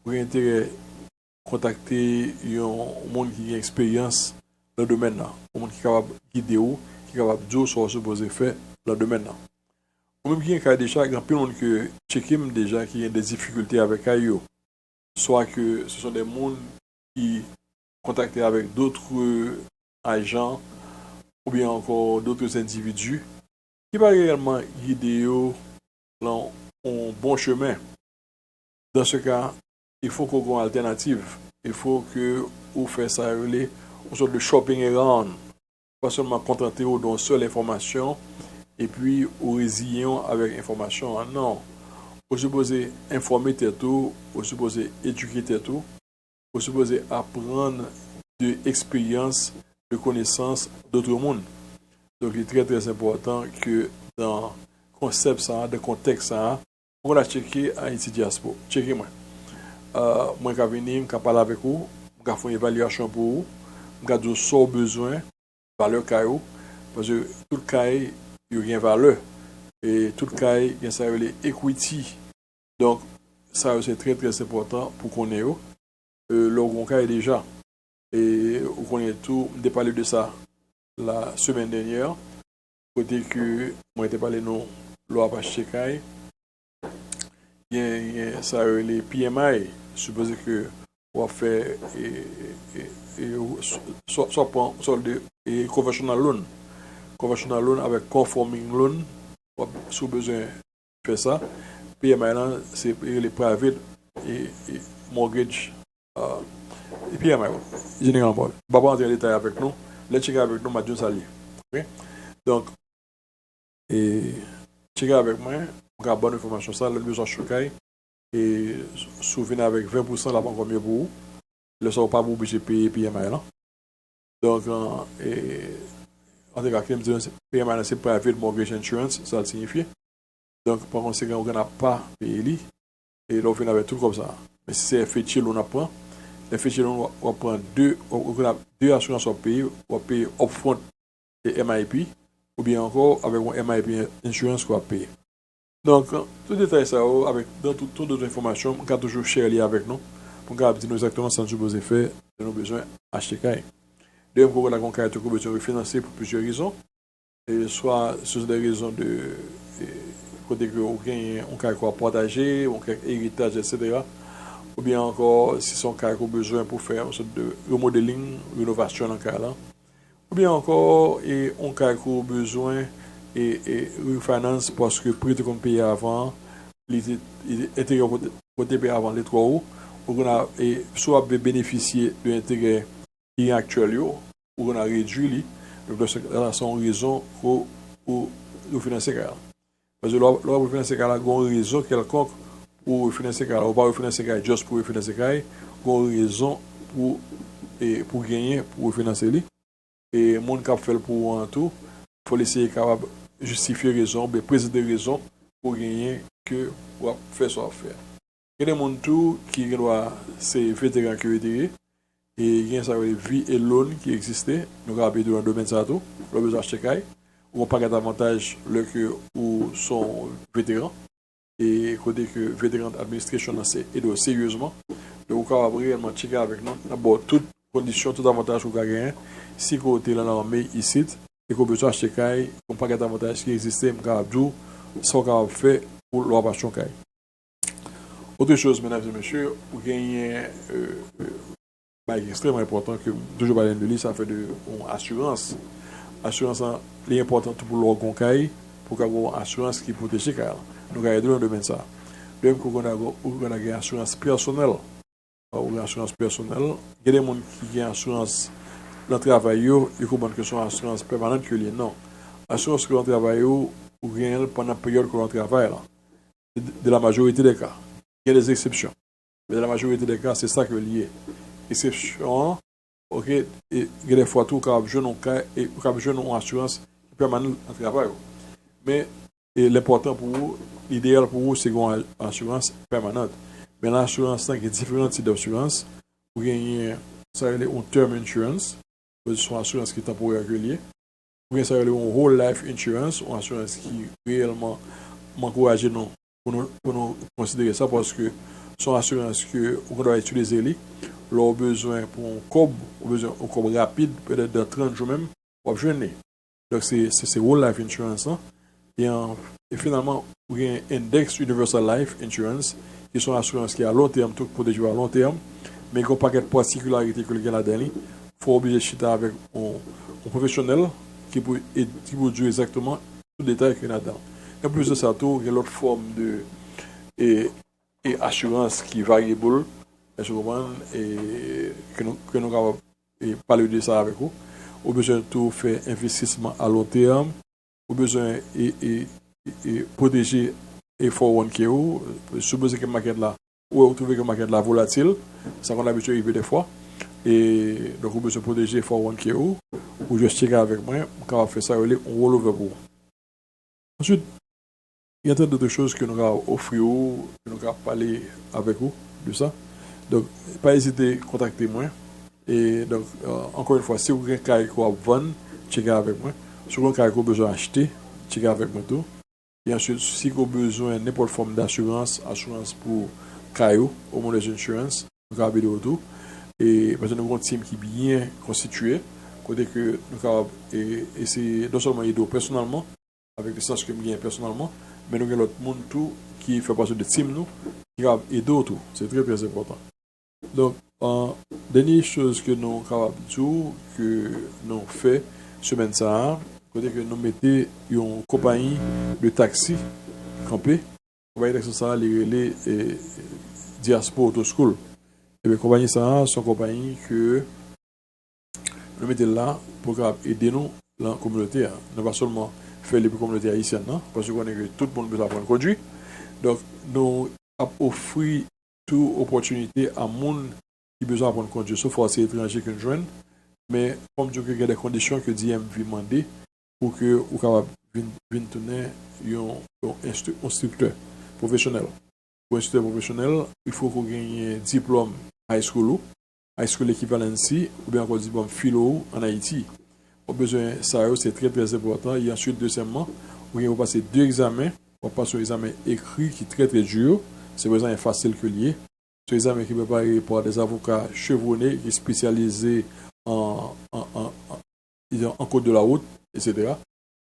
vous avez intérêt à contacter un monde qui a expérience dans le domaine. Un monde qui est capable de guider, qui est capable de dire ce qu'on supposé faire dans le domaine. Ou même qui a déjà, il y a plein de monde que check-in déjà qui a des difficultés avec Ayo. Soit que ce sont des mondes qui contactent avec d'autres agents ou bien encore d'autres individus qui va réellement guider dans un bon chemin. Dans ce cas, il faut qu'on ait une alternative. Il faut que vous fassiez ça une sorte de shopping around. Pas seulement contenter d'une seule information et puis vous résiliez avec information. Non. Vous supposez informer tout, vous supposez éduquer tout, vous supposez apprendre de expérience, de connaissances d'autres mondes. Donc il est très très important que dans le concept, ça, dans le contexte, ça, on va checker à Haïti Diaspora. Checkez-moi. Moi, je vais venir, je vais parler avec vous, je vais faire une évaluation pour vous, je vais dire ce que vous avez besoin, valeur caillou, parce que tout le caillou, il y a une valeur. Et tout le caillou, il y a ça, equity. Donc, ça, c'est très très important pour qu'on ait le caillou déjà. Et vous connaissez tout, je vais parler de ça la semaine dernière. Côté que moi, je parlé de loi HTK. Il y a ça, les PMI, supposé que on va faire soit de conventional loan. Conventional loan avec conforming loan, si vous avez besoin de faire ça. PMI, c'est les private et mortgage. Et PMI, généralement. Je ne vais pas entrer en détail avec nous. Les checker avec nous, Madjon Sali. Donc, checker avec moi. On a bonne information, ça, le besoin choqué. Et souvenez avec 20% la banque mieux pour vous. Le soir, pas vous obligé de payer PMI là. Donc, en tout cas, PMI c'est private mortgage insurance, ça le signifie. Donc, par conséquent, on n'a pas payé. Et là, on fait avec tout comme ça. Mais si c'est FHL, on apprend. FHL, on prend deux assurances à payer. On va payer upfront et MIP. Ou bien encore, avec un MIP insurance qu'on va payer. Donc, tout détail ça, avec dans toutes les informations, on peut toujours share avec nous, pour qu'on dire exactement ce que nous avons fait, de nos besoins HTK. Deuxième fois, on a besoin de financer pour plusieurs raisons, et soit sur des raisons de côté que on a quoi partager, on a héritage, etc. Ou bien encore, si son cas a besoin pour faire une sorte de remodeling, rénovation dans le cas là. Ou bien encore, on a besoin et refinance parce que prix qu'on paye avant, les intérêts qu'on paye avant les 3 euros, on a soit bénéficier de l'intérêt qui est actuel ou on a réduit. Donc, c'est une raison pour financer ça. Parce que là, pour financer ça, il y a une raison quelconque pour financer ça. On ne peut pas financer ça juste pour financer ça. Il y a une raison pour gagner, pour financer ça. Et le monde qui a fait pour en tout, il faut laisser capable justifier raison, mais présenter raison pour gagner que pour faire ça faire. Il y a des gens qui doivent c'est vétérans qui retirés et il y a ça vie et loan qui existait. Nous avons dans le domaine ça tout, le besoin checker ou on pas d'avantage le que ou sont vétérans et côté que vétérans administration c'est aider sérieusement. Donc on va réellement checker avec nous d'abord toutes conditions, tout avantage qu'on gagne si côté là l'armée ici et qu'on besoin acheter caille, qu'on pas d'avantage qui existait, m'capable dire ça qu'on fait pour leur passion caille. Autre chose, mesdames et messieurs, vous gagnez extrêmement important que toujours parler de lui, ça fait de assurance. Assurance est importante pour leur concaille, pour avoir une assurance qui protège car nous avons deux dans le domaine ça. Même qu'on a une assurance personnelle, ou une assurance personnelle, il y a des gens qui ont une assurance dans le travail, ils comprennent que c'est une assurance permanente que non. Assurance que l'on travaille ou gagne pendant la période que l'on travaille là. De la majorité des cas. Il y a des exceptions. Mais dans la majorité des cas, c'est ça qui est lié. Exception, ok, et il y a des fois tout quand je n'ai une assurance permanente en travail. Mais l'important pour vous, l'idéal pour vous, c'est une assurance permanente. Mais l'assurance, il y a différents types d'assurance. Vous gagnez, ça y est, un term insurance, c'est une assurance qui est temporaire liée. Vous gagnez, ça y est, un whole life insurance, une assurance qui réellement m'encourage nous pour nous considérer ça parce que c'est une assurance que on doit utiliser leur besoin pour un cob rapide, peut-être de 30 jours même, pour jeûner. Donc c'est whole life insurance. Hein? Et finalement, vous avez un Index Universal Life Insurance, qui sont assurances qui à long terme, tout protégé à long terme, mais qui ont pas de particularité que le Canada il faut obliger de chiter avec un professionnel qui peut dire exactement tout le détail qu'il y a dedans. En plus de ça, il y a l'autre forme de assurance qui est variable, et que nous avons parlé de ça avec vous. Au besoin de tout faire investissement à long terme, au besoin de protéger et for k supposer que le market là, ou trouver que le market là volatile, ça qu'on a l'habitude d'arriver des fois. Et donc, au besoin de protéger for k ou je checker avec moi, quand on fait ça, on rollover pour vous. Ensuite, il y a tant d'autres choses que nous avons offert, que nous avons parlé avec vous de ça. Donc, pas hésiter à contacter moi. Et donc, encore une fois, si vous avez un cas que vous vendre, checkez avec moi. Si vous avez un cas que vous besoin d'acheter, checkez avec moi tout. Et ensuite, si vous avez besoin de n'importe forme d'assurance, assurance pour CAIO, au monde des insurances, nous avons vidéo tout. Et parce que nous avons un team qui est bien constitué, côté que nous avons essayé non seulement aider personnellement, avec des sens que nous gagnons personnellement, mais nous avons l'autre monde tout qui fait partie de team nous, qui va aider tout. C'est très très important. Donc, dernière chose que nous avons dit, que nous faisons semaine ça, côté que nous mettons une compagnie de taxi campé, compagnie de taxi ça, les Diaspora Auto School. Et bien, compagnie ça, c'est une compagnie que nous mettons là pour aider nous dans la communauté. Nous pas seulement faire les communautés haïtiennes, parce qu'on est que tout le monde peut apprendre à conduire. Donc, nous offrons toute opportunité à monde qui a besoin d'apprendre à conduire, sauf c'est étranger qui nous joignent. Mais comme je dis, il y a des conditions que DM veut demander pour que vous puissiez tourner un instructeur professionnel. Pour un instructeur professionnel, il faut qu'on gagne un diplôme high school equivalency ou bien encore diplôme philo en Haïti. Au besoin ça, c'est très très important. Et ensuite, deuxièmement, vous passer 2 examens. On passe un examen écrit qui est très très dur. C'est un examen facile que lié. C'est un examen qui est préparé par des avocats chevronnés qui sont spécialisés en code de la route, etc.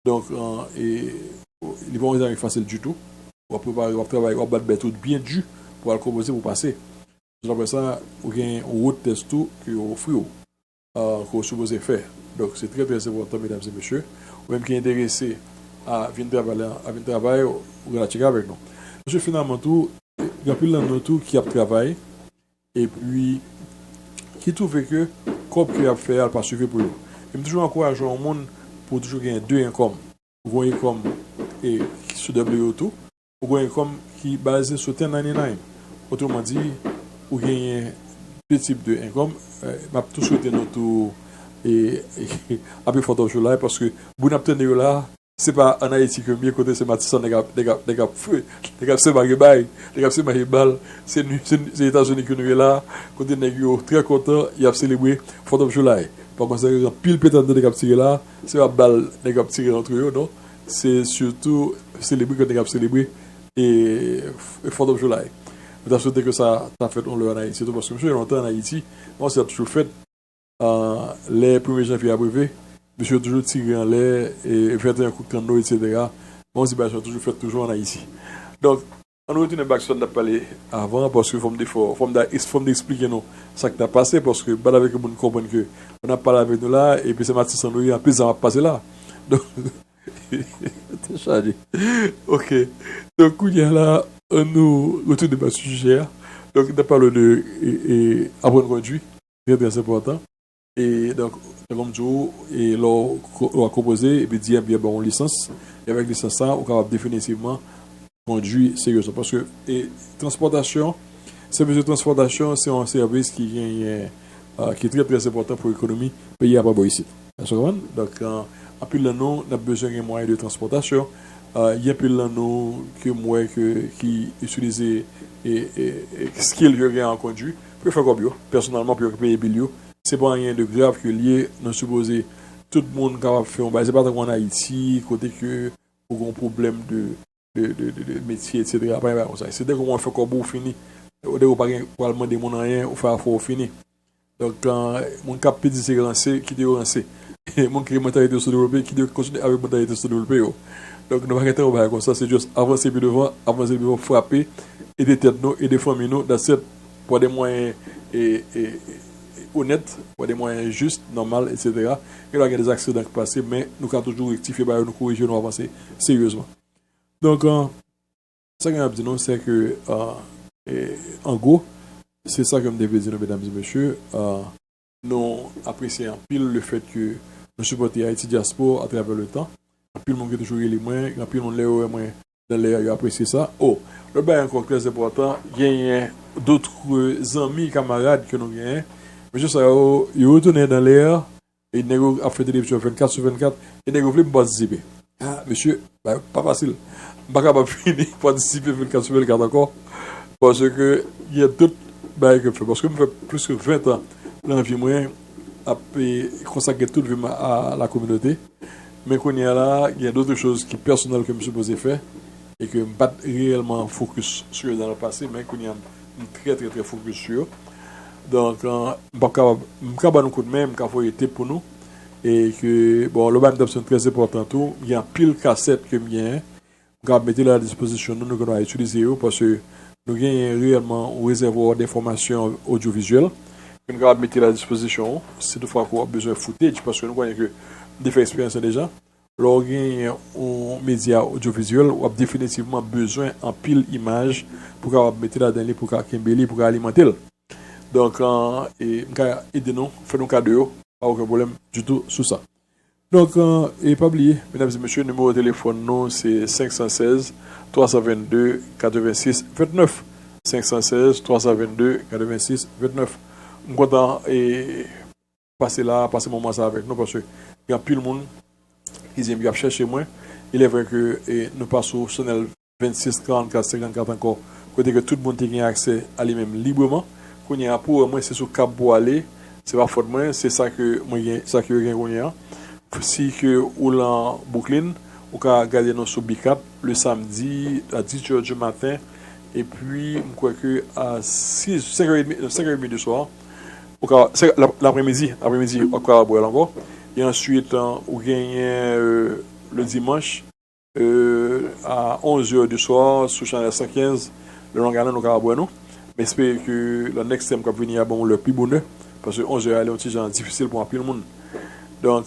Donc, il n'est pas un examen facile du tout. On va préparer, on va travailler, on va battre tout bien dur pour le composer pour passer. Après ça, vous avez un route test tout que vous offrez, que vous supposez faire. Donc, c'est très très important, mesdames et messieurs. Ou même qui est intéressé à venir travailler, vous allez checker avec nous. Parce que finalement, tout, il y a plus de nous qui a travaillé et puis qui trouve que comme qu'il a fait, elle pas suffire pour lui. Il me toujours encourager au monde pour toujours gagner 2 incomes. Vous voyez comme et sur WO2, vous voyez comme qui est basé sur 1099. Autrement dit, vous gagnez 2 types de incomes. Je vais tout souhaiter notre et après photo là parce que vous n'avez là. C'est pas en Haïti que mieux côté c'est Matissan des gars feu des gars c'est bagay des gars c'est mahibal c'est les États-Unis que nous là côté négio très content il a célébré photo July par contre c'est pile pétard des gars tiré là c'est pas balle des gars tiré entre eux non c'est surtout célébrer que des gars célébrer et photo July je souhaite que ça fait on le en Haïti parce que je suis longtemps en Haïti moi c'est toujours fait les 1er janvier à brevet monsieur toujours tiré en l'air et fait un coup de canot, etc. Bon, c'est toujours fait toujours en Haïti. Donc, on retourne back sur ce qu'on a parlé avant parce qu'il faut m'expliquer nous ça qui a passé parce que pas avec nous comprendre que on a parlé avec nous là et puis c'est Mathis Sandoui en plus ça va passer là. Donc c'est chargé. OK. Donc il y a là nous retourne sur le sujet. Donc on a parlé de apprendre conduire, très très important. Et donc comme Joe et l'on a composé et puis dire bien bon licence et avec licence ça on capable définitivement conduit sérieusement parce que transportation, service de transportation, c'est un service qui est très très important pour l'économie pays à Babo ici. Donc en plus là nous on a besoin de moyens de transportation. Il y a plus là nous que moi qui utiliser et skill que en conduit pour faire comme personnellement pour payer billet. C'est pas rien de grave que lié nous supposé tout le monde capable faire c'est pas comme en Haïti côté que pour un problème de métier, etc. C'est dès qu'on fait comme vous fini, dès qu'on pas demander mon rien, on fait faut fini. Donc mon cap petit c'est lancé, qui dit lancé. Mon qui mentalité sous-développée, qui dit continuer avec mentalité sous-développée. Donc nous va arrêter comme ça, c'est juste avancer plus devant, frapper, et des têtes nous et des familles nous, pour des moyens honnêtes, pour des moyens justes, normaux, etc. Il y a des accidents qui passent, mais nous avons toujours rectifier, nous corriger, nous avancer sérieusement. Donc, ça que je veux dire, c'est que, en gros, c'est ça que je devais dire, mesdames et messieurs. Nous apprécions en pile le fait que nous supportons Haïti Diaspora à travers le temps. En pile, le monde qui est toujours les moins, en pile, le monde dans l'air, apprécie ça. Oh, le bail encore très important, il y a d'autres amis, camarades que nous gagnons. Mais je sais, ils retournent dans l'air, et ils ont fait des télévision 24 sur 24, et ils ont voulu participer. Ah, monsieur, pas facile. Je ne suis pas capable de finir participer 24 sur 24 encore. Parce que il y a d'autres choses que je fais. Parce que je fais plus que 20 ans dans la vie moyenne à consacrer toute vie à la communauté. Mais quand il y a d'autres choses qui personnelles que je suis supposé faire et que je ne suis pas réellement focus sur dans le passé, mais qu'il y a très très très focus sur. Donc, je ne suis pas capable de coup de même, il faut être pour nous. Et que, bon, le band d'option très important tout, il y a pile cassette que bien, on va mettre à la disposition nous qu'on va utiliser parce que nous avons réellement un réservoir d'informations audiovisuelles que nous va mettre à la disposition. C'est toutefois qu'on a besoin de footage parce que nous connaissons que des faits expérience déjà. Lorsqu'on a un média audiovisuel, on a définitivement besoin en pile image pour mettre là-dedans pour pour alimenter. Donc, et nous faire nos cadeaux. Pas aucun problème du tout sur ça. Donc, et pas oublier, mesdames et messieurs, le numéro de téléphone, nous, c'est 516 322 86 29. 516 322 86 29. Je suis content et passer moment ça avec nous parce qu'il y a plus de monde qui aime bien chercher moi. Il est vrai que nous passons au Chanel 26 44 54 encore. Côté que tout le monde a accès à lui-même librement. Qu'on y a pour moi, c'est sur Cap pour aller. C'est pas faute moi, c'est ça que moi ça que gagne. Si que ou là Brooklyn, on peut regarder nous sur Bicap le samedi à 10h du matin et puis je crois que à 5h30 du soir, l'après-midi on peut boire encore et ensuite on gagne le dimanche à 11h du soir sur Chanel 115 le long nous on boire nous. Mais j'espère que le next time qu'on va venir bon le plus bonheur. Parce que 11 heures, c'est difficile pour un peu le monde. Donc,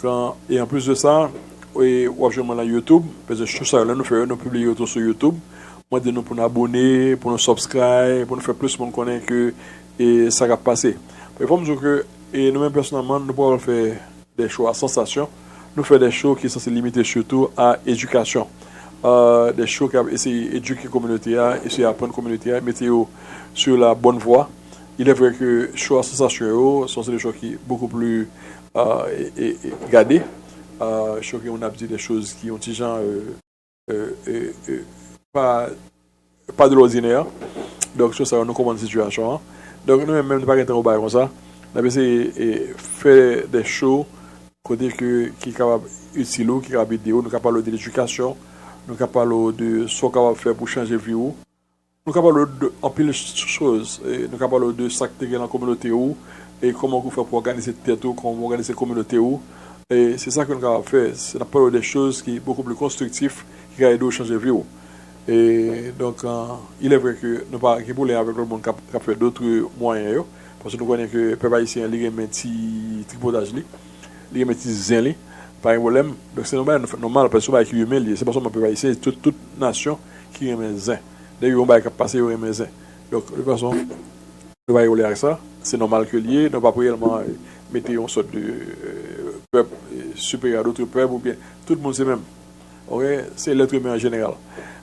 et en plus de ça, on va jouer dans YouTube. Parce que tout ça, là, nous publions tout sur YouTube. Moi, nous pour nous abonner, pour nous subscribe, pour nous faire plus de monde connaître que ça va passer. Il faut me dire que nous-mêmes, personnellement, nous pouvons faire des shows à sensation. Nous faisons des shows qui sont limités surtout à l'éducation. Des shows qui essaient d'éduquer la communauté, essayer d'apprendre la communauté, mettre sur la bonne voie. Il est vrai que les choix sensationnels sont des choix qui sont beaucoup plus gardés. Je crois qu'on a dit des choses qui ont déjà pas de l'ordinaire. Donc, ça nous comprend la situation. Donc, nous-mêmes, nous ne pas être comme ça. On a essayé de faire des shows qui sont capables d'utiliser, qui sont capables de nous capables de l'éducation, nous capables de ce qu'on capable faire pour changer la vie. Nous sommes capables de pile de choses. Nous sommes capables de s'activer dans la communauté et comment on fait pour organiser tête, comment organiser la communauté. Et c'est ça qu'on a fait. C'est la parole des choses qui est beaucoup plus constructif, qui a aidé à changer la vie. Et donc, il est vrai que nous pas avec le monde qui a fait d'autres moyens. Parce que nous connaissons que le peuple haïtien, il y a un petit tripotage, il y a un petit zin, pas un problème. Donc, c'est normal, parce que c'est pas seulement le peuple haïtien, c'est toute nation qui a un zin. D'ailleurs, on va passer au un zin. Donc, de toute façon, nous va aller avec ça. C'est normal que lié, nous ne pas réellement mettre une sorte de peuple supérieur à d'autres peuples, ou bien tout le monde c'est même. Okay? C'est l'être humain en général.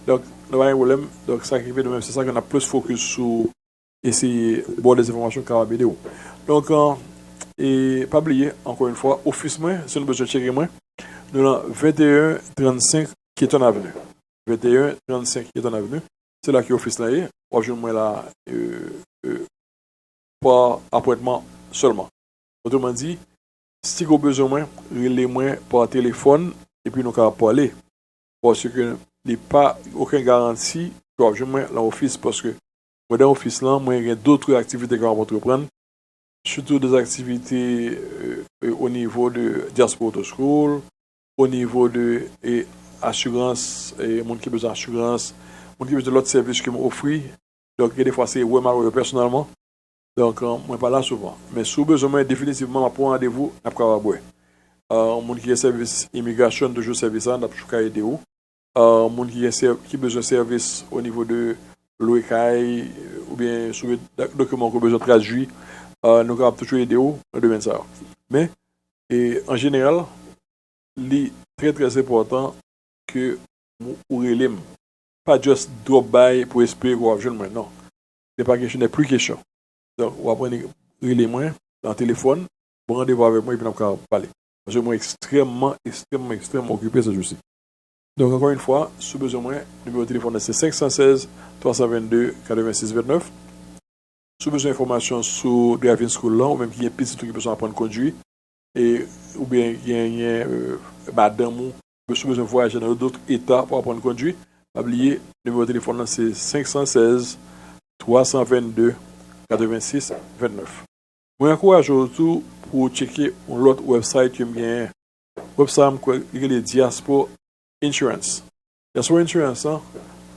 Donc, nous avons un problème. Donc, ça qui fait de même, c'est ça qu'on a plus focus sur essayer de voir des informations carabénées. Donc, et pas oublier, encore une fois, office moi, si nous besoin de checker moi, nous avons 2135 qui est en avenue. 2135 qui est en avenue. C'est là que office là est. Moi là, par appointement seulement. Autrement dit, si vous avez besoin, relez-moi par téléphone et puis nous allons parler. Parce que il n'y a pas aucune garantie que vous avez dans l'office parce que dans l'office là, il y a d'autres activités qu'on va entreprendre, surtout des activités au niveau de Diaspora Auto School, au niveau de assurance, et monde qui a besoin d'assurance, monde qui a besoin de l'autre service que m'offre. Donc, des fois, c'est moi personnellement. Donc, moi, pas là souvent. Mais si vous avez besoin, définitivement, pour un rendez-vous, je vais vous monde qui a service immigration, toujours service, on a aider vous. Monde qui a besoin de service au niveau de l'OECAI, ou bien sur les documents qu'on a besoin de traduire, nous avons toujours aider vous dans le domaine ça. Mais, en général, il est très très important que vous relèvez. Pas juste drop by pour espérer qu'on va jouer maintenant. C'est pas question, n'est plus question. Donc, on va prendre les moyens dans le téléphone, pour rendez-vous avec moi et puis on va parler. Parce que moi, extrêmement occupé ce jour-ci. Donc, encore une fois, si vous avez besoin, le numéro de téléphone c'est 516 322 86 29. Si vous avez besoin d'informations sur Driving School là, ou même qu'il y a un petit truc qui peut apprendre à conduire, ou bien il y a madame ou si vous avez besoin de voyager dans d'autres états pour apprendre à conduire, oubliez, le numéro de téléphone c'est 516 322 86 29. Je vous encourage autour pour checker l'autre website qui est website qui est Diaspora Insurance. Diaspora Insurance,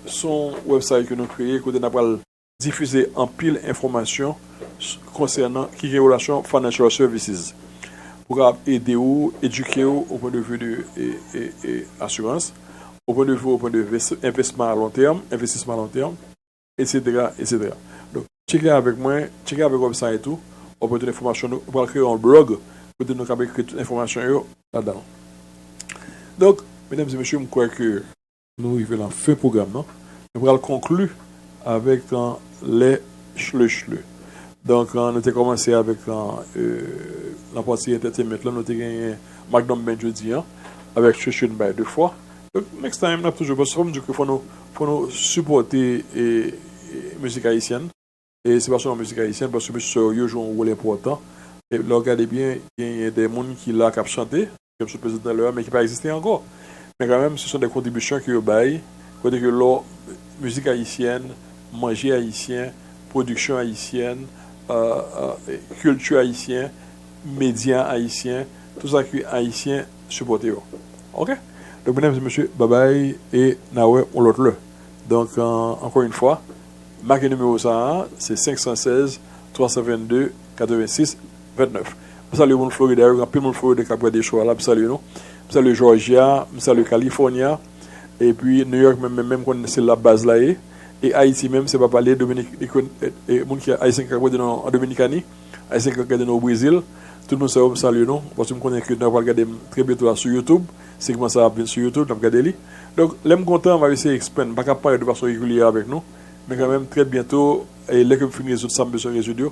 son website que nous créons, que nous avons diffusé en pile d'informations concernant qui est relation financial services pour aider ou éduquer au point de vue de assurance, au point de vue investissement à long terme, etc. Donc, checker avec moi, checker avec le website et tout, on peut donner l'information, on va créer un blog pour donner toute l'information là-dedans. Donc, mesdames et messieurs, je crois que nous arrivons à la fin du programme. Non? Nous allons conclure avec les chleux. Donc, nous avons commencé avec la partie entertainment. Là, nous avons gagné Magnum Ben jeudi avec Chuchun Bay 2 fois. Donc, next time, nous avons toujours besoin de dire qu'il faut nous supporter la musique haïtienne. Et c'est pas seulement la musique haïtienne, parce que monsieur joue un rôle important. Et là, regardez bien, il y a des gens qui l'ont chanté, comme je le disais mais qui n'ont pas existé encore. Mais quand même, ce sont des contributions qui ont baillé. Côté que la musique haïtienne, manger haïtien, production haïtienne, culture haïtienne, médias haïtiens, tout ça qui est haïtien supporté. Ok? Donc, mesdames et messieurs, bye bye et nawe on l'autre le. Donc, encore une fois, marquez numéro ça, c'est 516 322 86 29. Je salue mon Floride, il y a plein de Floride qui a pris des choix là, je salue nous. Je salue Georgia, je salue California, et puis New York, même quand c'est la base là, et Haïti même, c'est pas parler Dominique, et mon qui Haïtien qui a pris en Dominicanie, Haïtien qui a pris au Brésil, tout le monde salue, salue nous, parce que je connais que nous allons regarder très bientôt sur YouTube, c'est comment ça va venir sur YouTube, nous allons regarder. Donc, l'aime content, on va essayer d'expandre, pas parler de façon régulière avec nous, mais quand même très bientôt, et dès que nous finissons les autres samedi sur les résidus,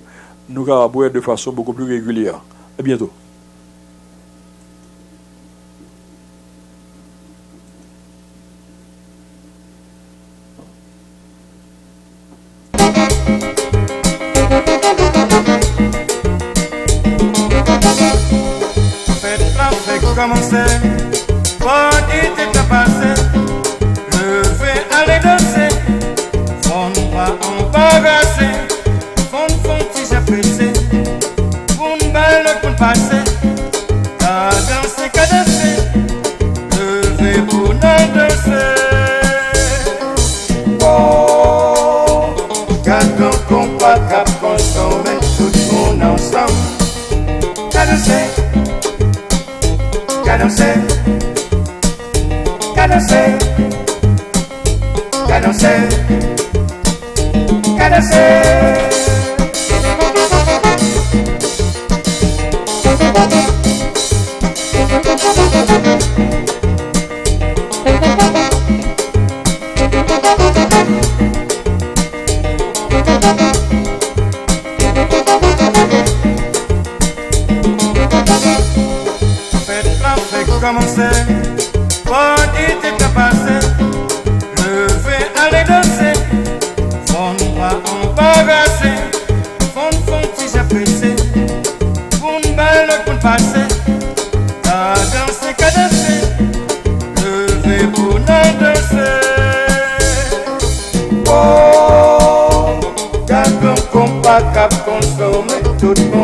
nous allons boire de façon beaucoup plus régulière. À bientôt. Faites la fête commencer, quand il était passé, je vais aller danser, fond pas embarrassé, fond si j'ai pressé, pour une balle pour passer, la danse pas cap consommer tout le monde ensemble. Qu'à danser, qu'à danser, qu'à danser, qu'à danser, qu'à danser. Commencer, party t'es passé, lever, aller danser, fond pas embarrasser, fond si j'ai pressé, pour une balle pour passer, qu'à danser, lever pour nous danser. Oh, quand on combat, cap consommer tout le monde.